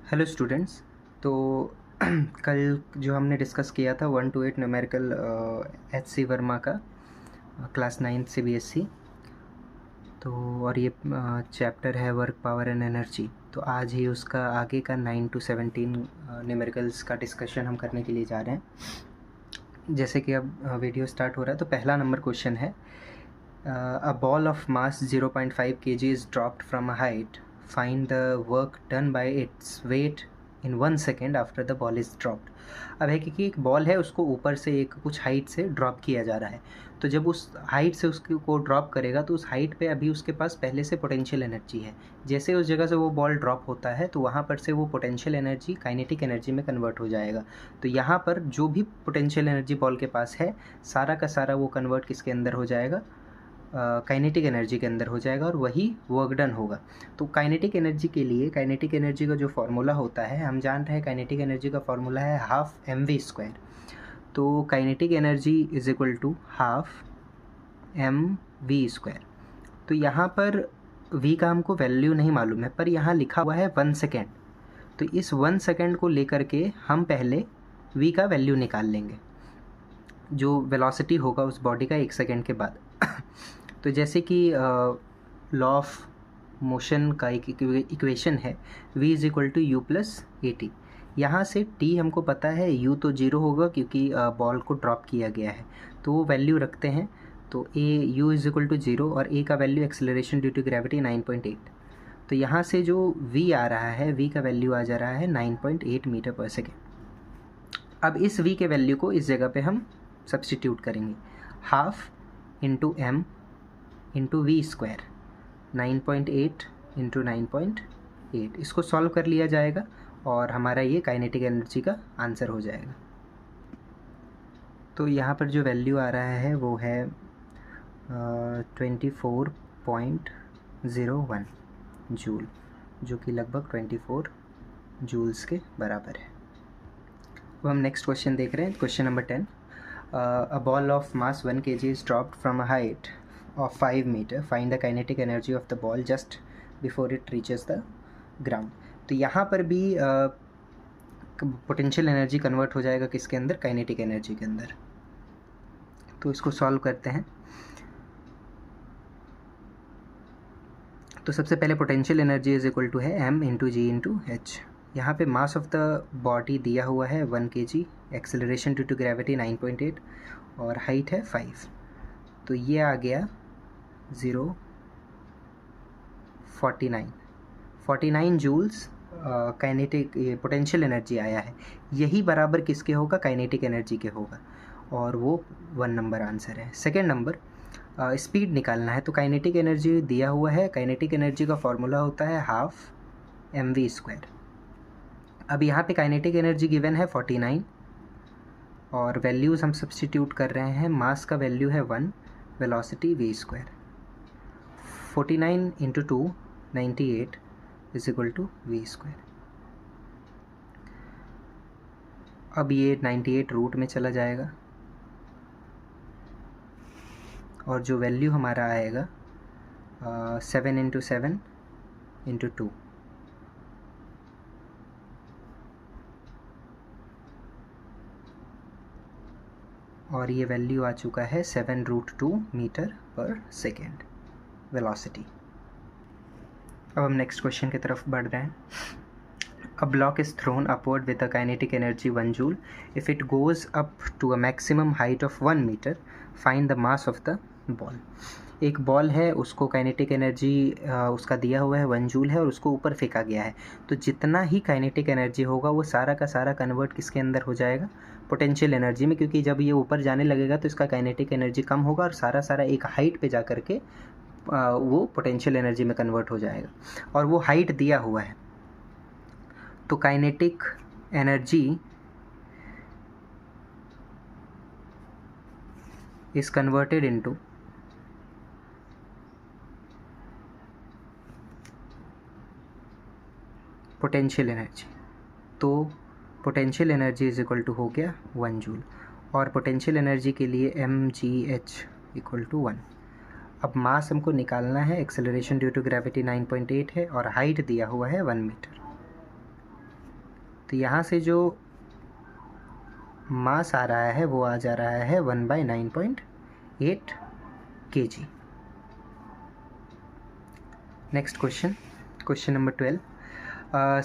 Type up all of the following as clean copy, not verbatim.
Hello students. तो कल जो हमने डिस्कस किया था 1 to 8 न्यूमेरिकल HC वर्मा का क्लास 9 CBSE। तो और ये चैप्टर है वर्क पावर एंड एनर्जी। तो आज ही उसका आगे का 9 to 17 न्यूमेरिकल्स का डिस्कशन हम करने के लिए जा रहे हैं। जैसे कि अब वीडियो स्टार्ट हो रहा है तो पहला नंबर क्वेश्चन है, a ball of mass 0.5 kg is dropped from a height, find the work done by its weight in 1 second after the ball is dropped. अब है कि एक बॉल है, उसको ऊपर से एक कुछ हाइट से ड्रॉप किया जा रहा है। तो जब उस हाइट से उसको ड्रॉप करेगा तो उस हाइट पे अभी उसके पास पहले से पोटेंशियल एनर्जी है। जैसे उस जगह से वो बॉल ड्रॉप होता है तो वहाँ पर से वो पोटेंशियल एनर्जी काइनेटिक एनर्जी में कन्वर्ट हो जाएगा। तो यहाँ पर जो भी पोटेंशियल एनर्जी बॉल के पास है, सारा का सारा वो कन्वर्ट किसके अंदर हो जाएगा, काइनेटिक एनर्जी के अंदर हो जाएगा, और वही वर्क डन होगा। तो काइनेटिक एनर्जी के लिए काइनेटिक एनर्जी का जो फार्मूला होता है, हम जान रहे हैं काइनेटिक एनर्जी का फार्मूला है हाफ mv²। तो kinetic energy is equal to half mv²। तो यहाँ पर v का हमको वैल्यू नहीं मालूम है, पर यहाँ लिखा हुआ है 1 सेकेंड। तो इस 1 सेकेंड को लेकर के हम पहले v का वैल्यू निकाल लेंगे, जो वेलोसिटी होगा उस बॉडी का 1 सेकेंड के बाद। तो जैसे कि लॉ ऑफ मोशन का एक इक्वेशन है v is equal to u plus a t. यहाँ से t हमको पता है, u तो 0 होगा क्योंकि बॉल को ड्रॉप किया गया है, तो वो वैल्यू रखते हैं। तो u इज़ इक्वल टू 0 और a का value acceleration due to gravity 9.8। तो यहाँ से जो v आ रहा है, v का वैल्यू आ जा रहा है 9.8 मीटर पर सेकेंड। अब इस v के वैल्यू को इस जगह पे हम सब्सटीट्यूट करेंगे, half into m into v², 9.8 into 9.8। इसको सॉल्व कर लिया जाएगा और हमारा ये काइनेटिक एनर्जी का आंसर हो जाएगा। तो यहाँ पर जो वैल्यू आ रहा है वो है 24.01 जूल, जो कि लगभग 24 जूल्स के बराबर है। अब हम नेक्स्ट क्वेश्चन देख रहे हैं, question number 10। A ball of mass 1 kg is dropped from a height of 5 meter. Find the kinetic energy of the ball just before it reaches the ground. तो यहाँ पर भी पोटेंशियल एनर्जी कन्वर्ट हो जाएगा किसके अंदर, काइनेटिक एनर्जी के अंदर। तो इसको सॉल्व करते हैं। तो सबसे पहले potential energy is equal to है m into g into h. यहाँ पे मास ऑफ द बॉडी दिया हुआ है 1 kg, acceleration due to gravity 9.8 और हाइट है 5। तो ये आ गया 49 जूल्स काइनेटिक पोटेंशियल एनर्जी आया है। यही बराबर किसके होगा, काइनेटिक एनर्जी के होगा, और वो 1 नंबर आंसर है। सेकेंड नंबर, स्पीड निकालना है। तो काइनेटिक एनर्जी दिया हुआ है, काइनेटिक एनर्जी का फॉर्मूला होता है हाफ mv²। अब यहाँ पे काइनेटिक एनर्जी गिवन है 49 और वैल्यूज़ हम सब्सटीट्यूट कर रहे हैं। मास का वैल्यू है 1, velocity v²। 49 into 2 98 is equal to v²। अब ये 98 रूट में चला जाएगा और जो वैल्यू हमारा आएगा 7 इंटू 7 इंटू 2, और ये वैल्यू आ चुका है 7√2 मीटर पर सेकेंड वेलोसिटी। अब हम नेक्स्ट क्वेश्चन की तरफ बढ़ रहे हैं। A block is thrown upward with a kinetic energy 1 joule. If it goes up to a maximum height of 1 metre, find the mass of the ball. एक ball है, उसको काइनेटिक एनर्जी उसका दिया हुआ है 1 जूल है और उसको ऊपर फेंका गया है। तो जितना ही काइनेटिक एनर्जी होगा वो सारा का सारा कन्वर्ट किसके अंदर हो जाएगा, पोटेंशियल एनर्जी में, क्योंकि जब ये ऊपर जाने लगेगा तो इसका काइनेटिक एनर्जी कम होगा और सारा सारा एक हाइट पे जा कर के वो पोटेंशियल एनर्जी में कन्वर्ट हो जाएगा, और वो हाइट दिया हुआ है। तो kinetic energy is converted into potential energy. तो potential energy is equal to हो गया 1 जूल, और पोटेंशियल एनर्जी के लिए mgh इक्वल टू 1। अब मास हमको निकालना है, एक्सेलरेशन ड्यू टू ग्रेविटी 9.8 है और हाइट दिया हुआ है 1 मीटर। तो यहाँ से जो मास आ रहा है वो आ जा रहा है 1/9.8 kg। Next question number 12।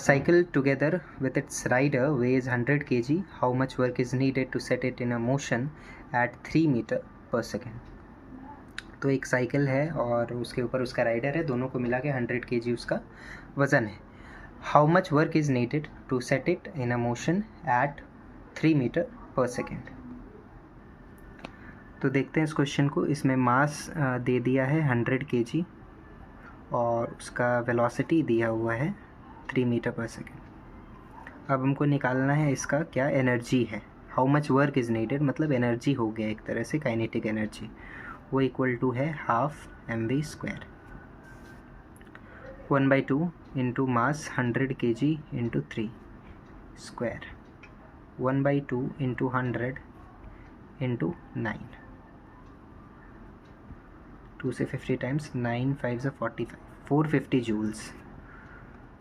Cycle together with its rider weighs 100 kg. How much work is needed to set it in a motion at 3 meter per second? तो एक साइकिल है और उसके ऊपर उसका राइडर है, दोनों को मिला के 100 kg उसका वज़न है। How much work is needed to set it in a motion at 3 metre per second. तो देखते हैं इस क्वेश्चन को। इसमें मास दे दिया है 100 kg और उसका वेलोसिटी दिया हुआ है 3 मीटर पर सेकेंड। अब हमको निकालना है इसका क्या एनर्जी है। How much work is needed मतलब एनर्जी हो गया एक तरह से काइनेटिक एनर्जी, वो इक्वल टू है 1/2 mv²। 1/2 into mass 100 kg into 3 square, 1/2 into 100 into 9, 2 से 50 टाइम्स 9 5 से 45, 450 जूल्स।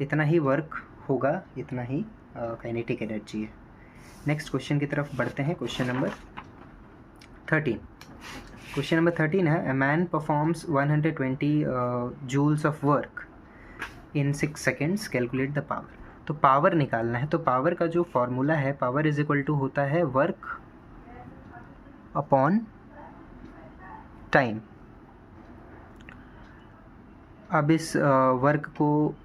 इतना ही वर्क होगा, इतना ही काइनेटिक एनर्जी है। नेक्स्ट क्वेश्चन की तरफ बढ़ते हैं। क्वेश्चन नंबर 13 है a man performs 120 joules of work in 6 seconds, calculate the power. तो पावर निकालना है। तो पावर का जो फॉर्मूला है, पावर इज इक्वल टू होता है वर्क अपॉन टाइम। अब इस वर्क को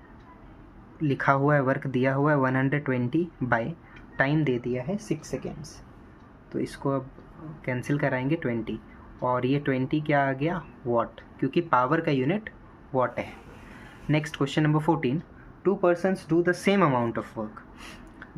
लिखा हुआ है, वर्क दिया हुआ है 120 बाय टाइम दे दिया है 6 सेकेंड्स। तो इसको अब कैंसिल कराएंगे 20, और ये 20 क्या आ गया वॉट, क्योंकि पावर का यूनिट वॉट है। Next question number 14। 2 persons do the same amount of work.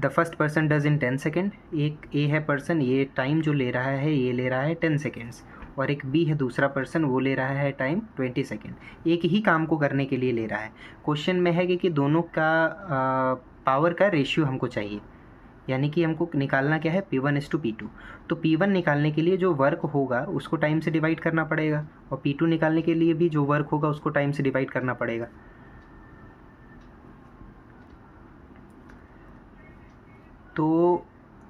The first person does in 10 second. एक ए है पर्सन, ये टाइम जो ले रहा है ये ले रहा है 10 सेकेंड्स, और एक बी है दूसरा पर्सन, वो ले रहा है टाइम 20 सेकेंड। एक ही काम को करने के लिए ले रहा है। क्वेश्चन में है कि दोनों का पावर का रेशियो हमको चाहिए, यानी कि हमको निकालना क्या है P1:P2। तो P1 निकालने के लिए जो वर्क होगा उसको टाइम से डिवाइड करना पड़ेगा, और P2 निकालने के लिए भी जो वर्क होगा उसको टाइम से डिवाइड करना पड़ेगा। तो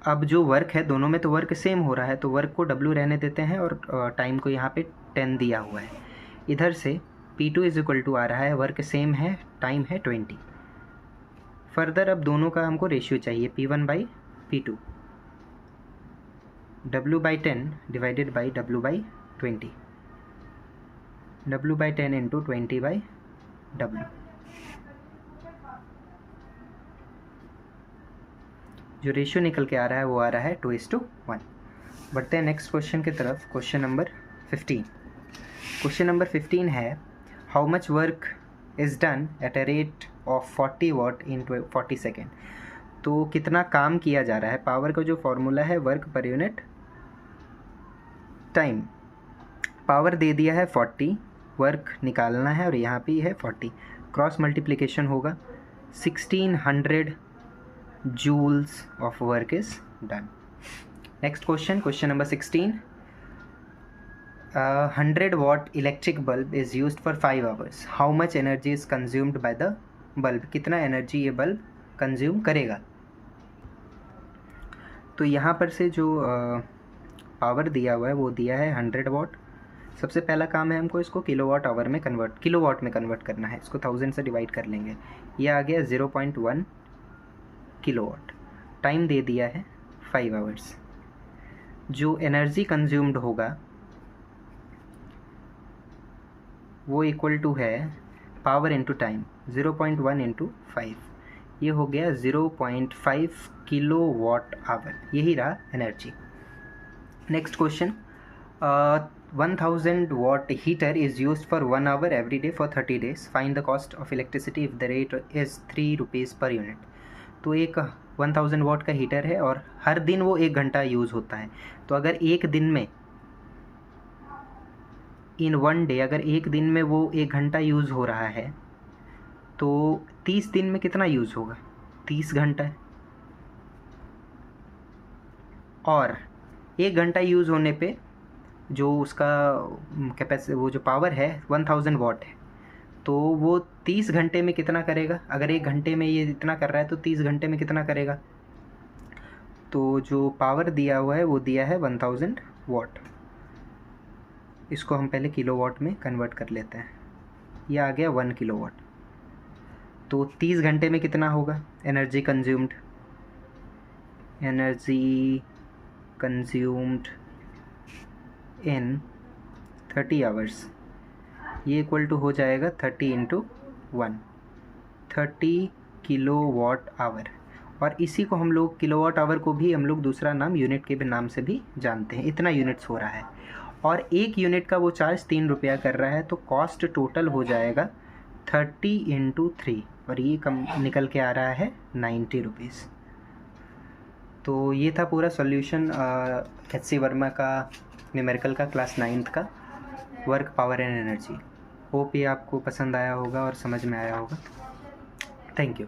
अब जो वर्क है दोनों में तो वर्क सेम हो रहा है, तो वर्क को W रहने देते हैं और टाइम को यहाँ पे 10 दिया हुआ है। इधर से P2 आ रहा है, वर्क सेम है, टाइम है 20। फर्दर अब दोनों का हमको रेशियो चाहिए P1/P2, W/10 divided by W/20, W/10 into 20/W। जो रेशियो निकल के आ रहा है वो आ रहा है 2:1। बढ़ते हैं नेक्स्ट क्वेश्चन की तरफ। क्वेश्चन नंबर 15 है how much work is done at a rate of 40 watt in 40 second. तो कितना काम किया जा रहा है। पावर का जो फॉर्मूला है work per unit time. Power दे दिया है 40, वर्क निकालना है और यहाँ पे है 40, क्रॉस मल्टीप्लिकेशन होगा 1600 joules of work is done. Next question number 16. 100 watt electric bulb is used for 5 hours. How much energy is consumed by the bulb? कितना एनर्जी ये बल्ब कंज्यूम करेगा। तो यहाँ पर से जो पावर दिया हुआ है वो दिया है 100 वाट। सबसे पहला काम है हमको इसको किलोवाट में कन्वर्ट करना है। इसको 1000 से डिवाइड कर लेंगे, ये आ गया 0.1 किलोवाट। टाइम दे दिया है 5 आवर्स। जो एनर्जी कंज्यूम्ड होगा वो इक्वल टू है पावर इंटू टाइम, 0.1 इंटू 5, ये हो गया 0.5 किलोवाट आवर। यही रहा energy. Next question. 1000 watt heater is used for 1 hour every day for 30 days. Find the cost of electricity if the rate is 3 rupees per unit. तो एक 1000 वाट का heater है और हर दिन वो 1 घंटा यूज़ होता है। तो अगर एक दिन में इन 1 डे अगर एक दिन में वो 1 घंटा यूज़ हो रहा है तो 30 दिन में कितना यूज़ होगा, 30 घंटा है। और 1 घंटा यूज़ होने पे जो उसका कैपेसिटी वो जो पावर है 1000 वाट है, तो वो 30 घंटे में कितना करेगा। अगर 1 घंटे में ये इतना कर रहा है तो 30 घंटे में कितना करेगा, तो जो पावर दिया हुआ है वो दिया है 1000 वाट। इसको हम पहले किलोवाट में कन्वर्ट कर लेते हैं। ये आ गया 1 किलोवाट। तो 30 घंटे में कितना होगा energy consumed? Energy consumed in 30 hours, ये इक्वल टू हो जाएगा 30 इंटू 1, 30 किलोवाट आवर। और इसी को हम लोग किलोवाट आवर को भी हम लोग दूसरा नाम यूनिट के भी नाम से भी जानते हैं। इतना यूनिट्स हो रहा है और एक यूनिट का वो चार्ज 3 रुपया कर रहा है, तो कॉस्ट टोटल हो जाएगा 30 इंटू 3 और ये कम निकल के आ रहा है 90 रुपीज़। तो ये था पूरा सॉल्यूशन एच.सी. वर्मा का न्यूमेरिकल का क्लास 9th का work, power and energy. Hope ये आपको पसंद आया होगा और समझ में आया होगा। Thank you.